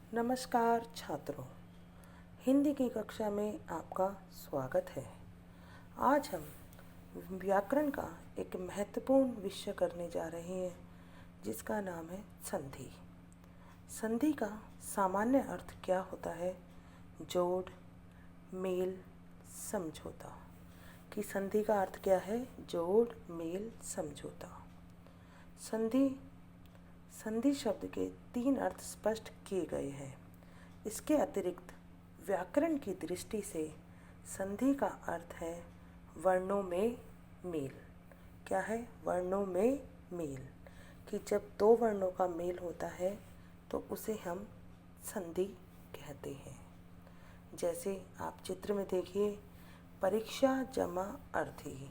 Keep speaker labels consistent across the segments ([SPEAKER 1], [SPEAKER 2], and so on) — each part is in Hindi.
[SPEAKER 1] नमस्कार छात्रों, हिंदी की कक्षा में आपका स्वागत है। आज हम व्याकरण का एक महत्वपूर्ण विषय करने जा रहे हैं जिसका नाम है संधि। संधि का सामान्य अर्थ क्या होता है? जोड़, मेल, समझौता। कि संधि का अर्थ क्या है? जोड़, मेल, समझौता। संधि संधि शब्द के 3 अर्थ स्पष्ट किए गए हैं। इसके अतिरिक्त व्याकरण की दृष्टि से संधि का अर्थ है वर्णों में मेल। क्या है? वर्णों में मेल। कि जब 2 वर्णों का मेल होता है तो उसे हम संधि कहते हैं। जैसे आप चित्र में देखिए, परीक्षा जमा अर्थी।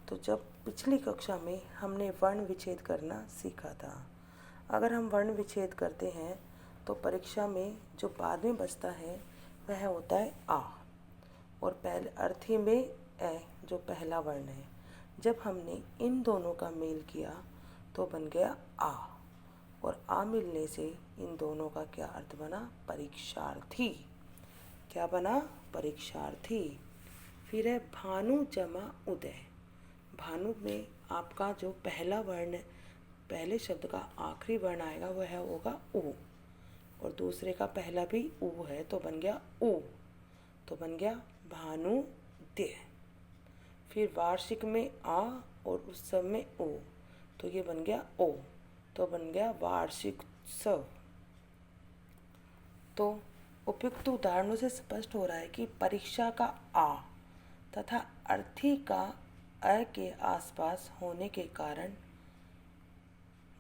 [SPEAKER 1] तो जब पिछली कक्षा में हमने वर्ण विच्छेद करना सीखा था। अगर हम वर्ण विच्छेद करते हैं तो परीक्षा में जो बाद में बचता है वह होता है आ, और पहले अर्थी में ए जो पहला वर्ण है। जब हमने इन दोनों का मेल किया तो बन गया आ, और आ मिलने से इन दोनों का क्या अर्थ बना? परीक्षार्थी। क्या बना? परीक्षार्थी। फिर है भानु जमा उदय। भानु में आपका जो पहला वर्ण, पहले शब्द का आखिरी वर्ण आएगा वह होगा उ, और दूसरे का पहला भी उ है तो बन गया उ, तो बन गया भानुद्य। फिर वार्षिक में आ और उत्सव में ओ, तो ये बन गया ओ, तो बन गया वार्षिकोत्सव। तो उपयुक्त उदाहरणों से स्पष्ट हो रहा है कि परीक्षा का आ तथा अर्थी का अ के आसपास होने के कारण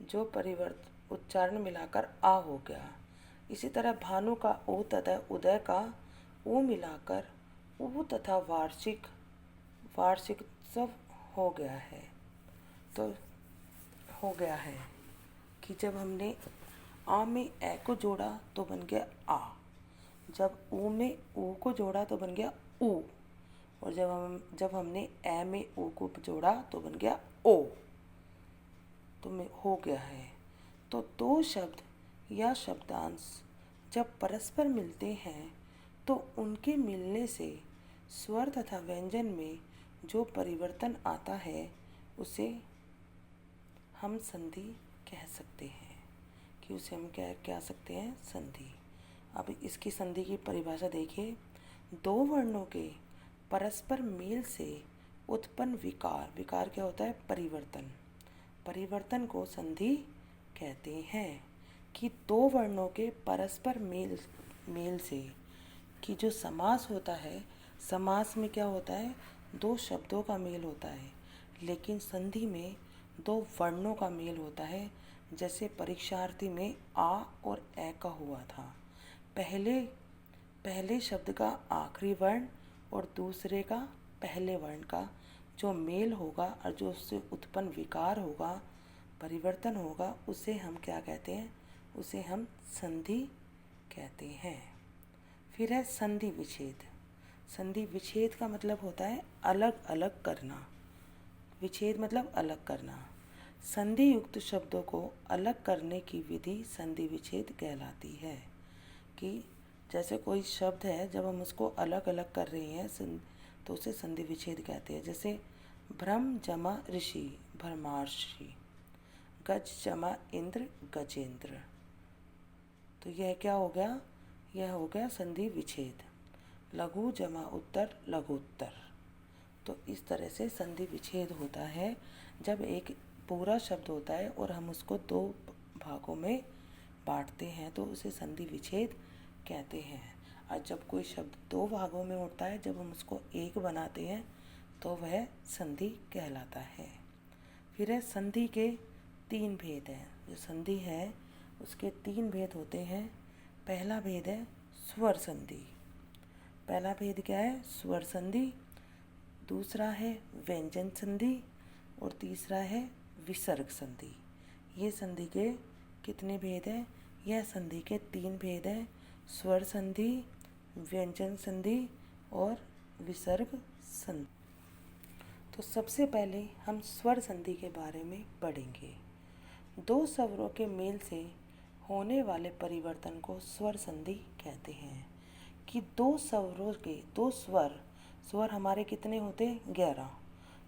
[SPEAKER 1] जो परिवर्तन उच्चारण मिलाकर आ हो गया। इसी तरह भानु का ओ तथा उदय का ऊ मिलाकर ऊ तथा वार्षिकोत्सव हो गया है। तो हो गया है कि जब हमने आ में ए को जोड़ा तो बन गया आ, जब ऊ में ऊ को जोड़ा तो बन गया ऊ, और जब हमने ए में ऊ को जोड़ा तो बन गया ओ, तो में हो गया है। तो 2 शब्द या शब्दांश जब परस्पर मिलते हैं तो उनके मिलने से स्वर तथा व्यंजन में जो परिवर्तन आता है उसे हम संधि कह सकते हैं। कि उसे हम क्या कह सकते हैं? संधि। अब इसकी संधि की परिभाषा देखिए। 2 वर्णों के परस्पर मेल से उत्पन्न विकार, विकार क्या होता है? परिवर्तन। परिवर्तन को संधि कहते हैं। कि 2 वर्णों के परस्पर मेल से, कि जो समास होता है, समास में क्या होता है? 2 शब्दों का मेल होता है, लेकिन संधि में 2 वर्णों का मेल होता है। जैसे परीक्षार्थी में आ और ए का हुआ था। पहले शब्द का आखिरी वर्ण और दूसरे का पहले वर्ण का जो मेल होगा और जो उससे उत्पन्न विकार होगा, परिवर्तन होगा, उसे हम क्या कहते हैं? उसे हम संधि कहते हैं। फिर है संधि विच्छेद। संधि विच्छेद का मतलब होता है अलग अलग करना। विच्छेद मतलब अलग करना। संधि युक्त शब्दों को अलग करने की विधि संधि विच्छेद कहलाती है। कि जैसे कोई शब्द है, जब हम उसको अलग अलग कर रहे हैं तो उसे संधि विच्छेद कहते हैं। जैसे भ्रम जमा ऋषि, भ्रमार्षि। गज जमा इंद्र, गजेंद्र। तो यह क्या हो गया? यह हो गया संधि विच्छेद। लघु जमा उत्तर, लघुत्तर। तो इस तरह से संधि विच्छेद होता है जब एक पूरा शब्द होता है और हम उसको 2 भागों में बांटते हैं तो उसे संधि विच्छेद कहते हैं। और जब कोई शब्द 2 भागों में होता है, जब हम उसको एक बनाते हैं तो वह संधि कहलाता है। फिर है संधि के 3 भेद हैं। जो संधि है उसके 3 भेद होते हैं। पहला भेद है स्वर संधि। पहला भेद क्या है? स्वर संधि। दूसरा है व्यंजन संधि और तीसरा है विसर्ग संधि। ये संधि के कितने भेद हैं? यह संधि के 3 भेद हैं। स्वर संधि, व्यंजन संधि और विसर्ग संधि। तो सबसे पहले हम स्वर संधि के बारे में पढ़ेंगे। 2 स्वरों के मेल से होने वाले परिवर्तन को स्वर संधि कहते हैं। कि दो स्वरों के दो स्वर हमारे कितने होते हैं? 11।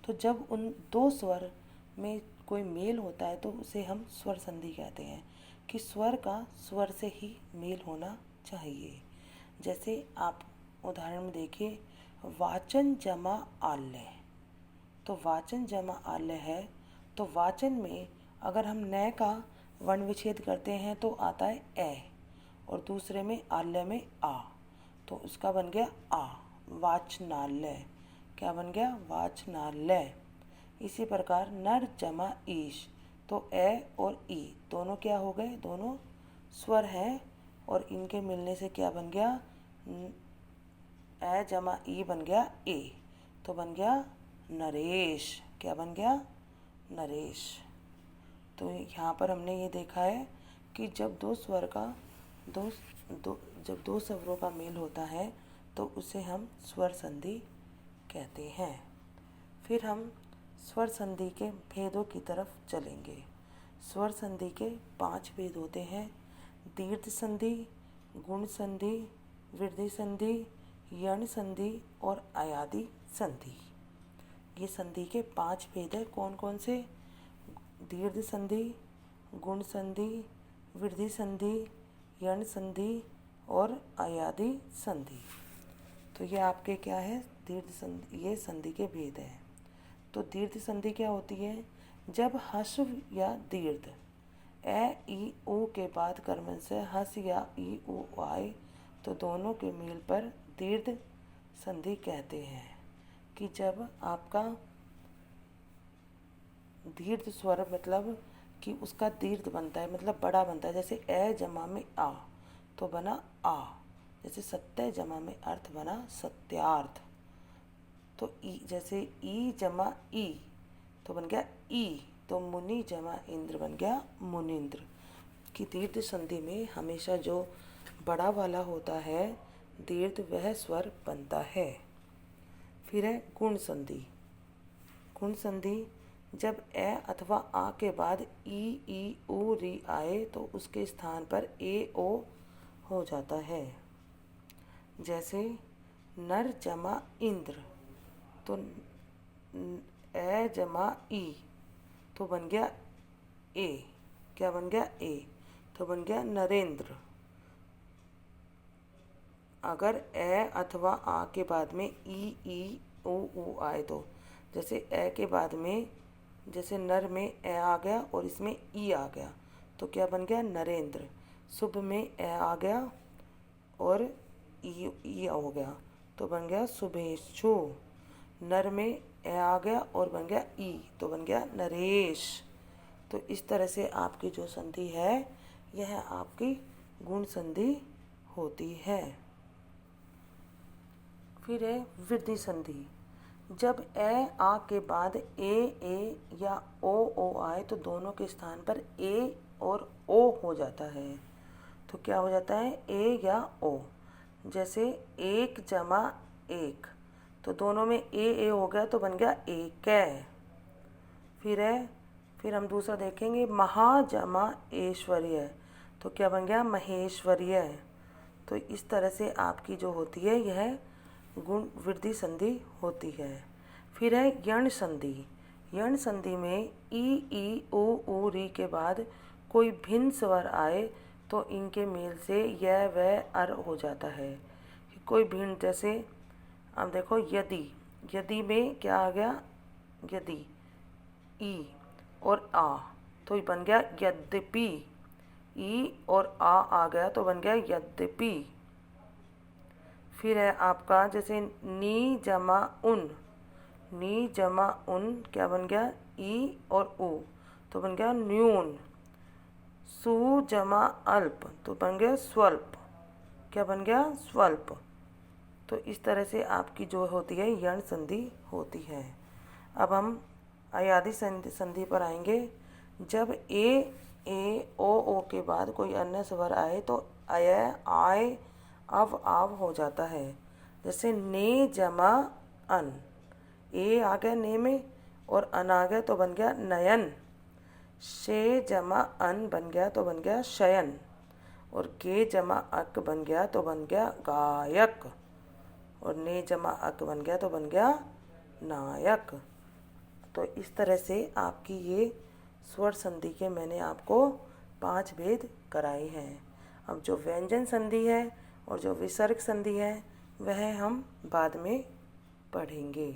[SPEAKER 1] तो जब उन दो स्वर में कोई मेल होता है तो उसे हम स्वर संधि कहते हैं। कि स्वर का स्वर से ही मेल होना चाहिए। जैसे आप उदाहरण में देखिए, वाचन जमा आल्य। तो वाचन जमा आल्य है, तो वाचन में अगर हम न का वर्ण विच्छेद करते हैं तो आता है ए, और दूसरे में आल्य में आ, तो उसका बन गया आ, वाचनालय। क्या बन गया? वाचनालय। इसी प्रकार नर जमा ईश, तो ए और ई दोनों क्या हो गए? दोनों स्वर हैं, और इनके मिलने से क्या बन गया? ए जमा ई बन गया ए, तो बन गया नरेश। क्या बन गया? नरेश। तो यहाँ पर हमने ये देखा है कि जब दो स्वर का जब दो स्वरों का मेल होता है तो उसे हम स्वर संधि कहते हैं। फिर हम स्वर संधि के भेदों की तरफ चलेंगे। स्वर संधि के 5 भेद होते हैं: दीर्घ संधि, गुण संधि, वृद्धि संधि, यण संधि और अयादि संधि। ये संधि के 5 भेद हैं। कौन कौन से? दीर्घ संधि, गुण संधि, वृद्धि संधि, यण संधि और अयादि संधि। तो ये आपके क्या है? दीर्घ संधि, ये संधि के भेद हैं। तो दीर्घ संधि क्या होती है? जब ह्रस्व या दीर्घ ए ई ऊ के बाद कर्मन से हस या ई ऊ आए तो दोनों के मेल पर दीर्घ संधि कहते हैं। कि जब आपका दीर्घ स्वर मतलब कि उसका दीर्घ बनता है, मतलब बड़ा बनता है। जैसे ए जमा में आ तो बना आ, जैसे सत्य जमा में अर्थ बना सत्यार्थ। तो ई, जैसे ई जमा ई तो बन गया ई, तो मुनि जमा इंद्र बन गया मुनिंद्र। कि दीर्घ संधि में हमेशा जो बड़ा वाला होता है दीर्घ, वह स्वर बनता है। फिर है गुण संधि। गुण संधि जब ए अथवा आ के बाद ई ऊ री आए तो उसके स्थान पर ए ओ हो जाता है। जैसे नर जमा इंद्र, तो ए जमा ई तो बन गया ए। क्या बन गया? ए, तो बन गया नरेंद्र। अगर ए अथवा आ के बाद में ई ऊ आए तो, जैसे ए के बाद में, जैसे नर में ए आ गया और इसमें ई आ गया तो क्या बन गया? नरेंद्र। शुभ में ए आ गया और ई हो गया तो बन गया शुभेच्छु। नर में ए आ गया और बन गया ई तो बन गया नरेश। तो इस तरह से आपकी जो संधि है यह आपकी गुण संधि होती है। फिर है वृद्धि संधि। जब ए आ के बाद ए या ओ आए तो दोनों के स्थान पर ए और ओ हो जाता है। तो क्या हो जाता है? ए या ओ। जैसे एक जमा एक, तो दोनों में ए हो गया तो बन गया एक है। फिर हम दूसरा देखेंगे, महा जमा ऐश्वर्य, तो क्या बन गया? महेश्वर्य। तो इस तरह से आपकी जो होती है यह गुण वृद्धि संधि होती है। फिर है यण संधि। यण संधि में ई ऊ री के बाद कोई भिन्न स्वर आए तो इनके मेल से यह वह अर हो जाता है। कोई भिन्न, जैसे अब देखो यदि में क्या आ गया? यदि, ई और आ तो ये बन गया यद्यपि। ई और आ गया तो बन गया यद्यपि। फिर है आपका जैसे नी जमा उन क्या बन गया? ई और ऊ तो बन गया न्यून। सु जमा अल्प तो बन गया स्वल्प। क्या बन गया? स्वल्प। तो इस तरह से आपकी जो होती है यण संधि होती है। अब हम अयादि संधि पर आएंगे। जब ए ओ के बाद कोई अन्य स्वर आए तो अय आय आव हो जाता है। जैसे ने जमा अन, ए आ गया ने में और अन आ गया तो बन गया नयन। शे जमा अन बन गया तो बन गया शयन। और के जमा अक बन गया तो बन गया गायक, और ने जमा अक बन गया तो बन गया नायक। तो इस तरह से आपकी ये स्वर संधि के मैंने आपको 5 भेद कराए हैं। अब जो व्यंजन संधि है और जो विसर्ग संधि है वह हम बाद में पढ़ेंगे।